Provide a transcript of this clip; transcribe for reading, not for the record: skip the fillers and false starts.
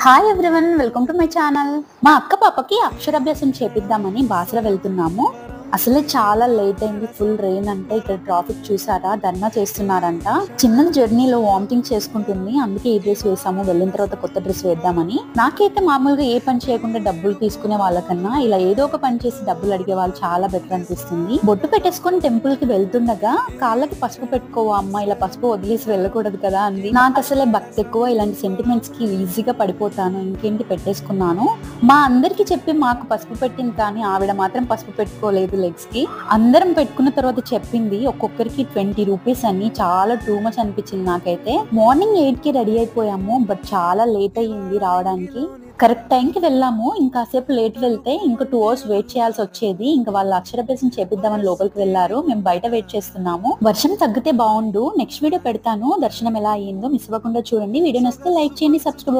Hi everyone, welcome to my channel. మా అక్క పాపకి అక్షరాభ్యాసం చేపిద్దామని బాసర వెళ్తున్నాము. అసలే చాలా లేట్ అయింది. ఫుల్ రెయిన్ అంటే ఇక్కడ ట్రాఫిక్ చూసారా, ధర్నా చేస్తున్నారంట. చిన్న జర్నీలో వామిటింగ్ చేసుకుంటుంది, అందుకే ఈ డ్రెస్ వేసాము. వెళ్ళిన తర్వాత కొత్త డ్రెస్ వేద్దామని. నాకైతే మామూలుగా ఏ పని చేయకుండా డబ్బులు తీసుకునే వాళ్ళకన్నా ఇలా ఏదో ఒక పని చేసి డబ్బులు అడిగే వాళ్ళు చాలా బెటర్ అనిపిస్తుంది. బొట్టు పెట్టేసుకుని టెంపుల్ కి వెళ్తుండగా కాళ్ళకి పసుపు పెట్టుకోవా అమ్మ, ఇలా పసుపు వదిలేసి వెళ్ళకూడదు కదా అంది. నాకు అసలే భక్తి ఎక్కువ, ఇలాంటి సెంటిమెంట్స్ కి ఈజీగా పడిపోతాను. ఇంకేంటి పెట్టేసుకున్నాను. మా అందరికి చెప్పి మాకు పసుపు పెట్టింది, కానీ ఆవిడ మాత్రం పసుపు పెట్టుకోలేదు లెగ్స్ కి. అందరం పెట్టుకున్న తర్వాత చెప్పింది ఒక్కొక్కరికి 20 రూపీస్ అని. చాలా టూ మచ్ అనిపించింది నాకైతే. మార్నింగ్ 8 కి రెడీ అయిపోయాము, బట్ చాలా లేట్ అయ్యింది రావడానికి. కరెక్ట్ టైం కి వెళ్ళాము. ఇంకాసేపు లేట్ వెళ్తే ఇంకా 2 hours వెయిట్ చేయాల్సి వచ్చేది. ఇంకా వాళ్ళు అక్షరాభ్యాసం చేపిద్దామని లోపలికి వెళ్లారు, మేము బయట వెయిట్ చేస్తున్నాము. వర్షం తగ్గితే బాగుండు. నెక్స్ట్ వీడియో పెడతాను, దర్శనం ఎలా అయ్యిందో మిస్ అవ్వకుండా చూడండి. వీడియో నచ్చితే లైక్ చేయండి, సబ్స్క్రైబ్